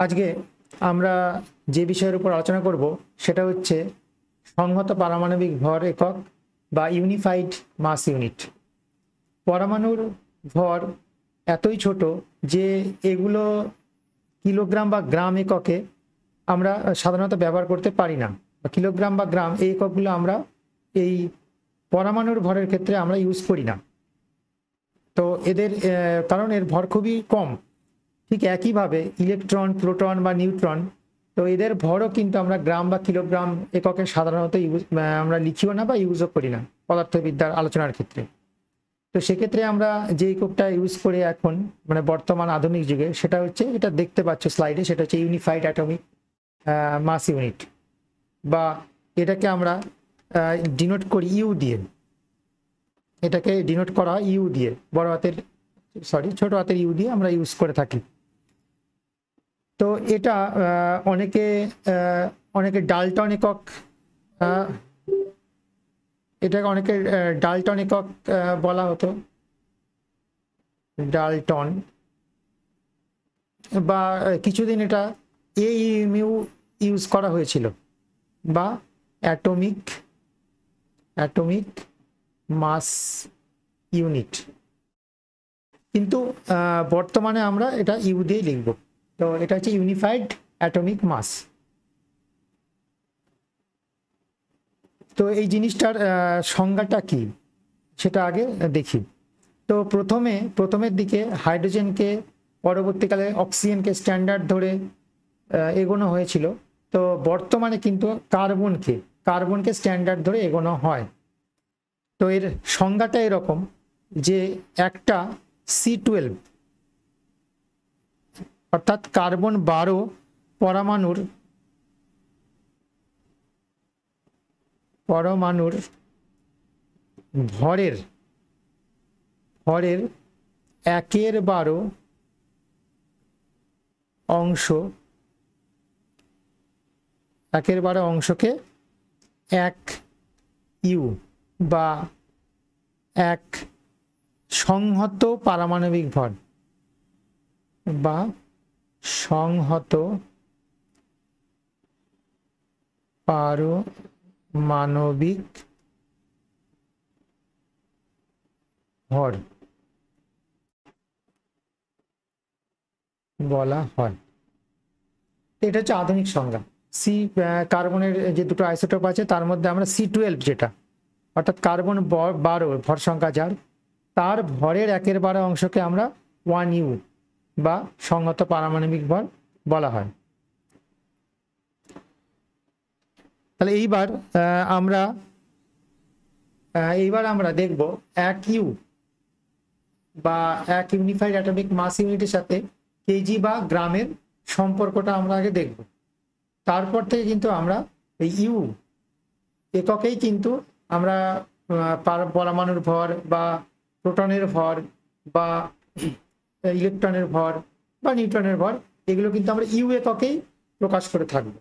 আজকে আমরা যে বিষয়ের উপর আলোচনা করব সেটা হচ্ছে সংহত পারমাণবিক ভর একক বা ইউনিফাইড মাস ইউনিট। পরমাণুর ভর এতই ছোট যে এগুলো কিলোগ্রাম বা গ্রাম এককে আমরা সাধারণত ব্যবহার করতে পারি না। কিলোগ্রাম বা গ্রাম এই এককগুলো আমরা এই পরমাণুর ভরের ক্ষেত্রে আমরা ইউজ করি না। তো এদের কারণ এর ভর খুবই কম। ঠিক একইভাবে ইলেকট্রন, প্রোটন বা নিউট্রন, তো এদের ভরও কিন্তু আমরা গ্রাম বা কিলোগ্রাম এককে সাধারণত আমরা লিখিও না বা ইউজও করি না পদার্থবিদ্যার আলোচনার ক্ষেত্রে। তো সেক্ষেত্রে আমরা যে এককটা ইউজ করি এখন মানে বর্তমান আধুনিক যুগে সেটা হচ্ছে, এটা দেখতে পাচ্ছ স্লাইডে, সেটা হচ্ছে ইউনিফাইড অ্যাটমিক মাস ইউনিট, বা এটাকে আমরা ডিনোট করি ইউ দিয়ে। এটাকে ডিনোট করা ইউ দিয়ে, বড় হাতের ছোট হাতের ইউ দিয়ে আমরা ইউজ করে থাকি। তো এটা অনেকে অনেকে ডাল্টন একক, এটাকে অনেকে ডাল্টন একক বলা হতো, ডাল্টন, বা কিছুদিন এটা এইএমইউ ইউজ করা হয়েছিল, বা অ্যাটমিক মাস ইউনিট। কিন্তু বর্তমানে আমরা এটা ইউ দিয়ে লিখব। তো এটা হচ্ছে ইউনিফাইড অ্যাটমিক মাস। তো এই জিনিসটার সংজ্ঞাটা কি সেটা আগে দেখি। তো প্রথমের দিকে হাইড্রোজেনকে, পরবর্তীকালে অক্সিজেনকে স্ট্যান্ডার্ড ধরে এগোনো হয়েছিল। তো বর্তমানে কিন্তু কার্বনকে স্ট্যান্ডার্ড ধরে এগোনো হয়। তো এর সংজ্ঞাটা এরকম যে একটা C12 অর্থাৎ কার্বন 12 পরমাণুর ভরের 1/12 অংশকে 1 ইউ বা এক সংহত পারমাণবিক ভর বা সংহত পারমাণবিক ভর বলা হয়। এটা হচ্ছে আধুনিক সংজ্ঞা। কার্বনের যে দুটো আইসোটোপ আছে তার মধ্যে আমরা C12 যেটা, অর্থাৎ কার্বন 12 ভর সংখ্যা যার, তার ভরের 1/12 অংশকে আমরা 1 ইউ বা সংহত পারমাণবিক ভর বলা হয়। তাহলে এইবার আমরা দেখব 1 ইউ বা 1 ইউনিফাইড অ্যাটমিক মাস ইউনিটের সাথে কেজি বা গ্রামের সম্পর্কটা আমরা আগে দেখব। তারপর থেকে কিন্তু আমরা এই ইউ এককেই কিন্তু আমরা পরমাণুর ভর বা প্রোটনের ভর বা ইলেকট্রনের ভর বা নিউট্রনের ভর, এগুলো কিন্তু আমরা ইউ এককেই প্রকাশ করে থাকব।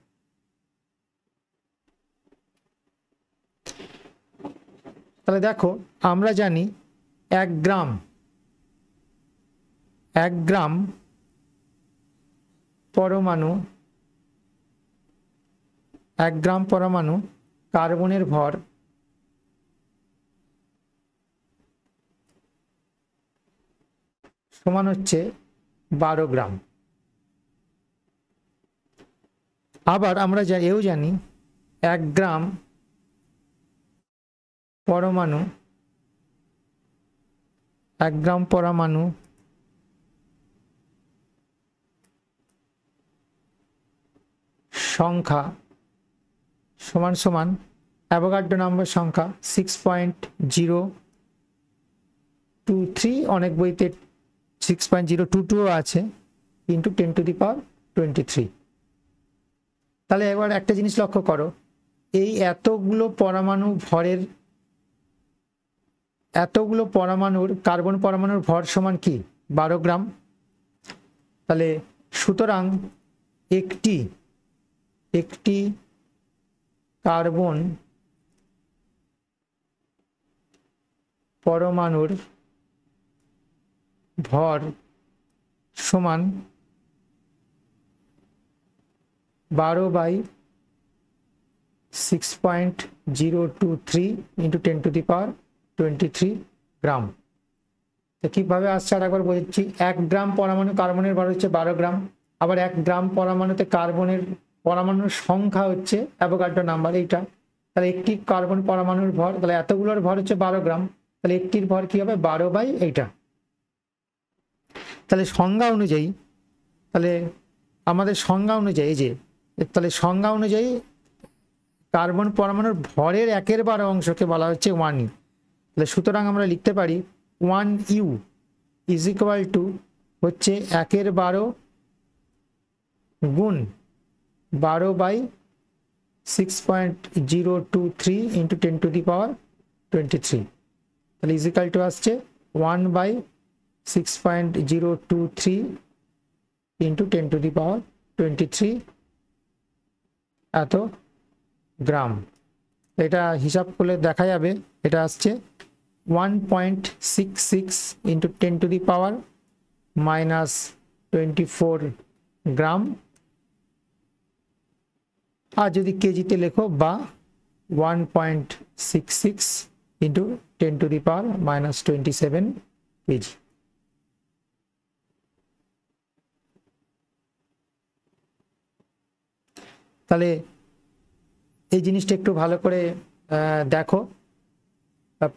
তাহলে দেখো, আমরা জানি 1 গ্রাম পরমাণু কার্বনের ভর সমান হচ্ছে 12 গ্রাম। আবার আমরা এও জানি 1 গ্রাম পরমাণু সংখ্যা সমান অ্যাভোগাড্রো নম্বর সংখ্যা 6.023, অনেক বইতে 6.022 আছে, ইন্টু 10⁻23। তাহলে এবার একটা জিনিস লক্ষ্য করো, এই এতগুলো পরমাণুর কার্বন পরমাণুর ভর সমান কি 12 গ্রাম। তাহলে সুতরাং একটি কার্বন পরমাণুর ভর সমান 12/6.023 into 10 to the power 23 গ্রাম। তো কীভাবে আসছে আর একবার বলছি, 1 গ্রাম পরমাণু কার্বনের ভর হচ্ছে 12 গ্রাম, আবার 1 গ্রাম পরমাণুতে কার্বনের পরমাণুর সংখ্যা হচ্ছে অ্যাভোগাড্রো নাম্বার এইটা। তাহলে একটি কার্বন পরমাণুর ভর, তাহলে এতগুলোর ভর হচ্ছে 12 গ্রাম, তাহলে একটির ভর কী হবে 12/এইটা। তাহলে সংজ্ঞা অনুযায়ী, তাহলে আমাদের সংজ্ঞা অনুযায়ী যে, তাহলে সংজ্ঞা অনুযায়ী কার্বন পরমাণুর ভরের 1/12 অংশকে বলা হচ্ছে 1U। তাহলে সুতরাং আমরা লিখতে পারি 1U ইজ ইকুয়াল টু হচ্ছে 1/12 গুণ 12/6.023 ইন্টু 10 to the power 23। তাহলে ইজ ইকুয়াল টু আসছে 1/6.023 ইন্টু 10 to the power 23 এত গ্রাম। এটা হিসাব করলে দেখা যাবে এটা আসছে 1.66 ইন্টু 10 to the power -24 গ্রাম, আর যদি কেজিতে লেখো বা 1.66 into 10 to the power -27 KG. তাহলে এই জিনিসটা একটু ভালো করে দেখো,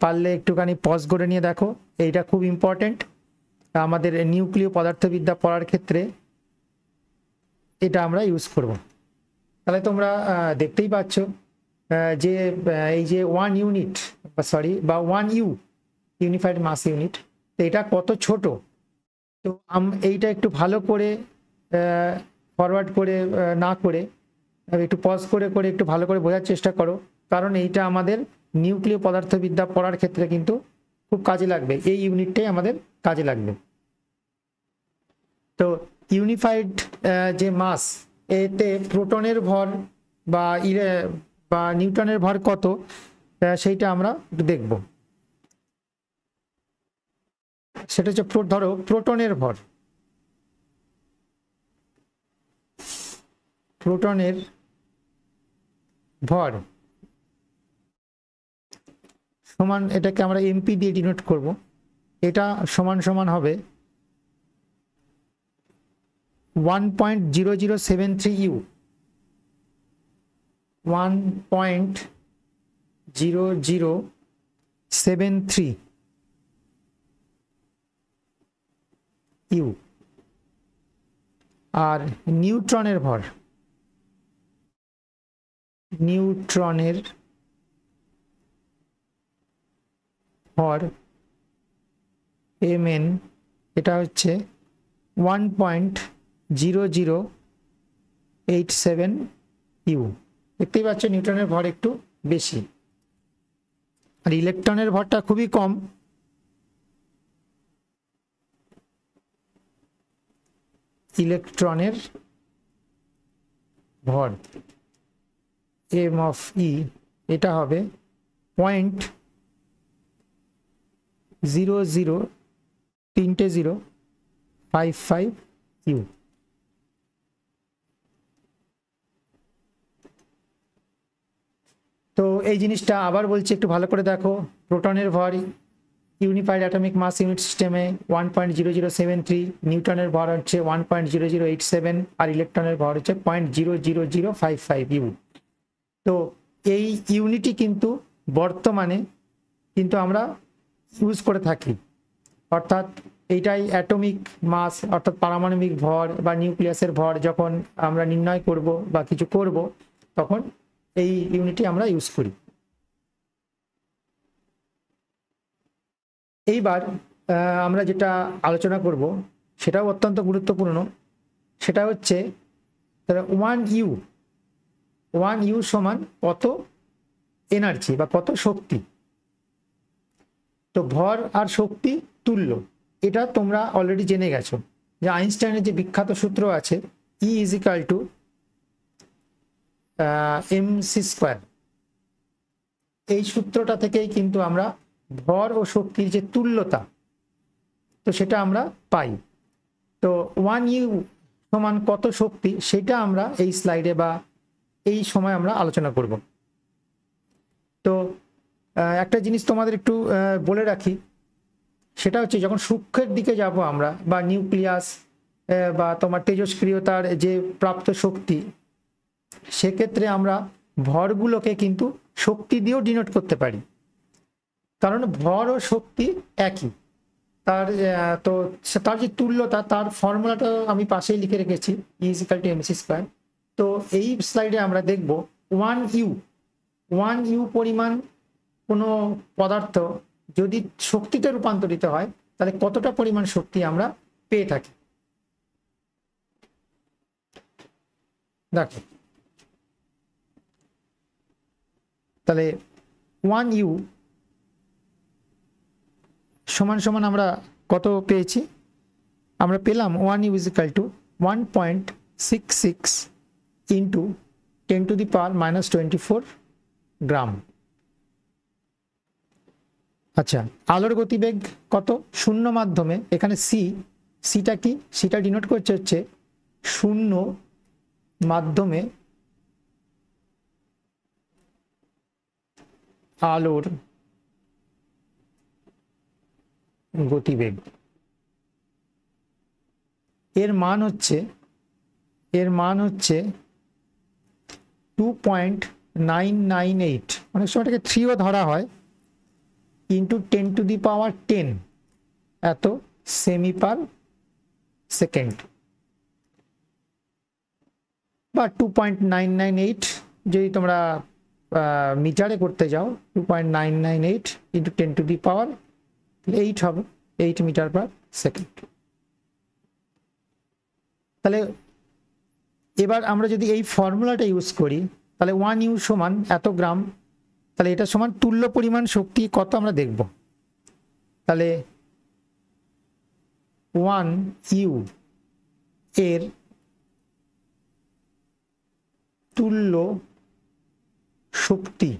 পারলে একটুখানি পজ করে নিয়ে দেখো, এইটা খুব ইম্পর্টেন্ট আমাদের নিউক্লিয় পদার্থবিদ্যা পড়ার ক্ষেত্রে এটা আমরা ইউজ করব। তাহলে তোমরা দেখতেই পাচ্ছ যে এই যে 1 ইউনিট বা 1U ইউনিফাইড মাস ইউনিট, তো এটা কত ছোট। তো এইটা একটু ভালো করে ফরওয়ার্ড করে না করে একটু পজ করে করে একটু ভালো করে বোঝার চেষ্টা করো, কারণ এইটা আমাদের নিউক্লিয় পদার্থবিদ্যা পড়ার ক্ষেত্রে কিন্তু খুব কাজে লাগবে, এই ইউনিটটাই আমাদের কাজে লাগবে। তো ইউনিফাইড যে মাস, এতে প্রোটনের ভর বা নিউটনের ভর কত সেইটা আমরা দেখব। সেটা হচ্ছে ধরো প্রোটনের ভর, প্রোটনের ভর সমান, এটাকে আমরা এমপি দিয়ে ডিনোট করব, এটা সমান সমান হবে 1.0073 U, 1.0073 U। আর নিউট্রনের ভর, নিউট্রনের ভর mn, এটা হচ্ছে 1.0087 U। দেখতেই পাচ্ছ নিউটনের ভর একটু বেশি, আর ইলেকট্রনের ভরটা খুবই কম, ইলেকট্রনের ভর m of E এটা হবে 0.0055 U। তো এই জিনিসটা আবার বলছি একটু ভালো করে দেখো, প্রোটনের ভর ইউনিফাইড অ্যাটমিক মাস ইউনিট সিস্টেমে 1.0073, নিউটনের ভর হচ্ছে 1.0087, আর ইলেকট্রনের ভর হচ্ছে 0.00055 U। তো এই ইউনিটই কিন্তু বর্তমানে কিন্তু আমরা ইউজ করে থাকি, অর্থাৎ এইটাই অ্যাটমিক মাস অর্থাৎ পারমাণবিক ভর বা নিউক্লিয়াসের ভর যখন আমরা নির্ণয় করব বা কিছু করব, তখন এই ইউনিটই আমরা ইউজ করি। এইবার আমরা যেটা আলোচনা করব সেটাও অত্যন্ত গুরুত্বপূর্ণ, সেটা হচ্ছে 1U সমান কত এনার্জি বা কত শক্তি। তো ভর আর শক্তি তুল্য, এটা তোমরা অলরেডি জেনে গেছো যে আইনস্টাইনের যে বিখ্যাত সূত্র আছে E = mc², এই সূত্রটা থেকেই কিন্তু আমরা ভর ও শক্তির যে তুল্যতা, তো সেটা আমরা পাই। তো 1U সমান কত শক্তি সেটা আমরা এই স্লাইডে বা এই সময় আমরা আলোচনা করব। তো একটা জিনিস তোমাদের একটু বলে রাখি, সেটা হচ্ছে যখন সূক্ষ্মের দিকে যাব আমরা, বা নিউক্লিয়াস বা তোমার তেজস্ক্রিয়তার যে প্রাপ্ত শক্তি, সেক্ষেত্রে আমরা ভরগুলোকে কিন্তু শক্তি দিয়েও ডিনোট করতে পারি, কারণ ভর ও শক্তি একই। তার তো তার যে তুল্যতা, তার ফর্মুলাটা আমি পাশেই লিখে রেখেছি, E=mc²। তো এই স্লাইডে আমরা দেখব 1 U পরিমাণ কোনো পদার্থ যদি শক্তিতে রূপান্তরিত হয় তাহলে কতটা পরিমাণ শক্তি আমরা পেয়ে থাকি। দেখো তাহলে 1U সমান সমান আমরা কত পেয়েছি, আমরা পেলাম 1U = 1.66 ইন্টু 10⁻⁻24 গ্রাম। আচ্ছা, আলোর গতিবেগ কত? শূন্য মাধ্যমে, এখানে সিটা কি, সিটা ডিনোট করছে হচ্ছে শূন্য মাধ্যমে আলোর গতিবেগ। এর মান হচ্ছে 2.998, অনেক সময় এটাকে 3ও ধরা হয়, ইন্টু 10⁻10 এত সেমি পার সেকেন্ড, বা 2.998 যদি তোমরা মিটারে করতে যাও, 2.998 ইন্টু 10⁻8 হবে, 8 মিটার পার সেকেন্ড। তাহলে এবার আমরা যদি এই ফর্মুলাটা ইউজ করি, তাহলে 1U সমান এত গ্রাম, তাহলে এটা সমান তুল্য পরিমাণ শক্তি কত আমরা দেখব। তাহলে 1U এর তুল্য শক্তি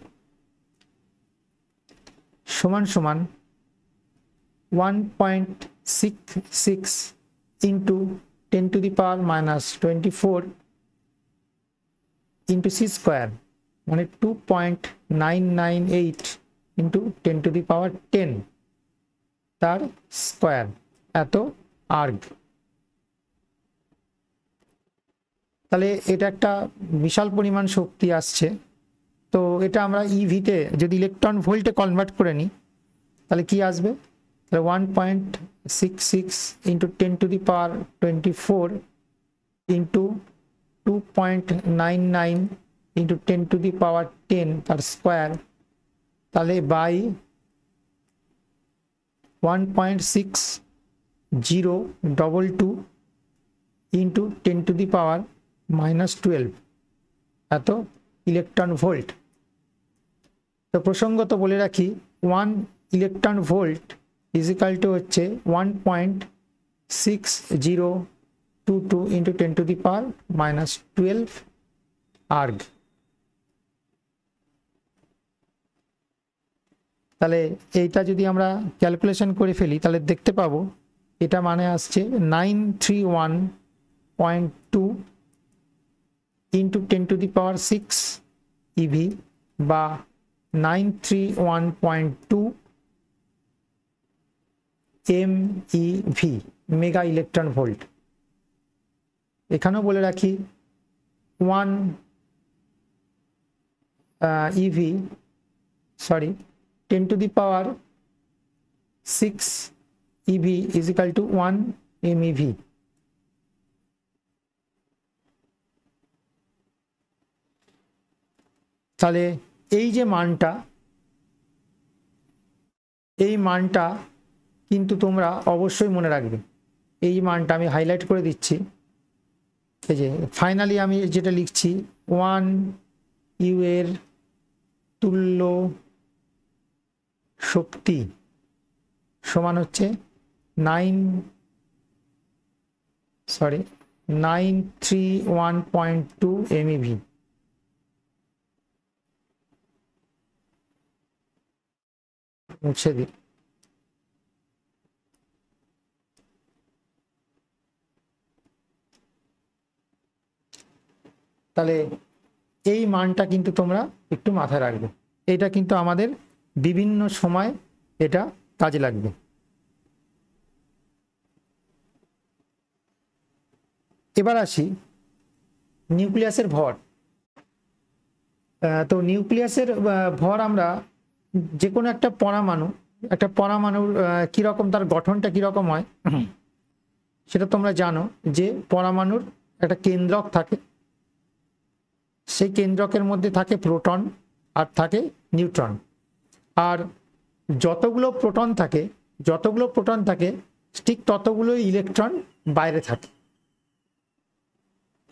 সমান 1.66 ইন্টু 10⁻⁻24 ইন্টু c², মানে 2.998 ইন্টু 10⁻10 তার স্কোয়ার, এত আর্গ। তাহলে এটা একটা বিশাল পরিমাণ শক্তি আসছে। তো এটা আমরা ইভিতে যদি ইলেকট্রন ভোল্টে কনভার্ট করে নিই, তাহলে কি আসবে? তাহলে 1.66 ইন্টু 10⁻24 ইন্টু 2.99 ইন্টু 10⁻10 তার স্কোয়ার, তাহলে বাই 1.6022 ইন্টু 10⁻⁻12 এত ইলেকট্রন ভোল্ট। তো প্রসঙ্গত বলে রাখি, 1 ইলেকট্রন ভোল্ট = হচ্ছে 1.6022 ইন্টু 10⁻⁻12 আর্গ। তাহলে এইটা যদি আমরা ক্যালকুলেশন করে ফেলি, তাহলে দেখতে পাবো এটা মানে আসছে 931.2 ইন্টু 10⁶ EV, বা 931.2 MeV, মেগা ইলেকট্রন ভোল্ট। এখানেও বলে রাখি 1 EV, সরি 10⁶ EV = 1 MeV। তাহলে এই যে মানটা, এই মানটা কিন্তু তোমরা অবশ্যই মনে রাখবে। এই মানটা আমি হাইলাইট করে দিচ্ছি, এই যে ফাইনালি আমি যেটা লিখছি, 1U এর তুল্য শক্তি সমান হচ্ছে 931.2 MeV। মুছে দিই। তাহলে এই মানটা কিন্তু তোমরা একটু মাথায় রাখবে, এটা কিন্তু আমাদের বিভিন্ন সময় এটা কাজে লাগবে। এবার আসি নিউক্লিয়াসের ভর। তো নিউক্লিয়াসের ভর আমরা যে কোনো একটা পরমাণুর কীরকম তার গঠনটা কীরকম হয় সেটা তোমরা জানো, যে পরমাণুর একটা কেন্দ্রক থাকে, সেই কেন্দ্রকের মধ্যে থাকে প্রোটন আর থাকে নিউট্রন, আর যতগুলো প্রোটন থাকে ঠিক ততগুলো ইলেকট্রন বাইরে থাকে।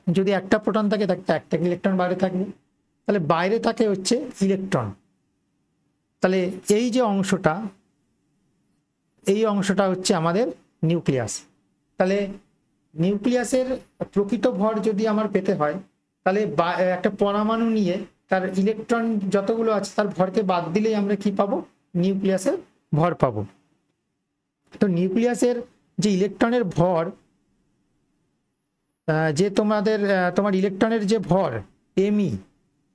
যদি একটা প্রোটন থাকে একটা ইলেকট্রন বাইরে থাকবে, তাহলে বাইরে থাকে হচ্ছে ইলেকট্রন। তাহলে এই যে অংশটা হচ্ছে আমাদের নিউক্লিয়াস। তাহলে নিউক্লিয়াসের প্রকৃত ভর যদি আমার পেতে হয়, তাহলে একটা পরমাণু নিয়ে তার ইলেকট্রন যতগুলো আছে তার ভরকে বাদ দিলেই আমরা কি পাবো? নিউক্লিয়াসের ভর পাবো। তো নিউক্লিয়াসের যে ইলেকট্রনের ভর, যে তোমার ইলেকট্রনের যে ভর এমই,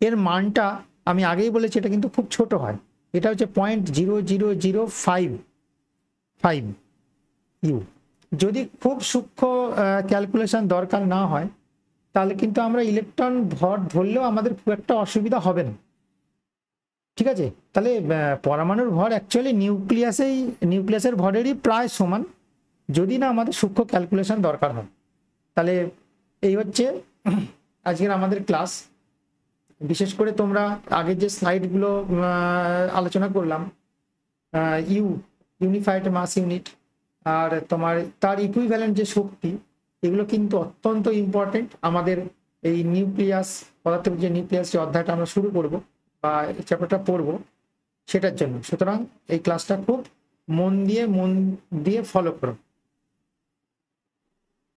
এর মানটা আমি আগেই বলেছি এটা কিন্তু খুব ছোট হয়, এটা হচ্ছে 0.0055 ইউ। যদি খুব সূক্ষ্ম ক্যালকুলেশন দরকার না হয় তাহলে কিন্তু আমরা ইলেকট্রন ভর ধরলেও আমাদের খুব একটা অসুবিধা হবে না, ঠিক আছে? তাহলে পরমাণুর ভর অ্যাকচুয়ালি নিউক্লিয়াসের ভরেরই প্রায় সমান, যদি না আমাদের সূক্ষ্ম ক্যালকুলেশন দরকার হয়। তাহলে এই হচ্ছে আজকের আমাদের ক্লাস। বিশেষ করে তোমরা আগের যে স্লাইডগুলো আলোচনা করলাম, ইউনিফাইড মাস ইউনিট আর তোমার তার ইকুইভ্যালেন্ট যে শক্তি, এগুলো কিন্তু অত্যন্ত ইম্পর্টেন্ট আমাদের এই পদার্থবিজ্ঞান নিউক্লিয়াস যে অধ্যায়টা আমরা শুরু করব বা চ্যাপ্টারটা পড়বো সেটার জন্য। সুতরাং এই ক্লাসটা খুব মন দিয়ে ফলো করো।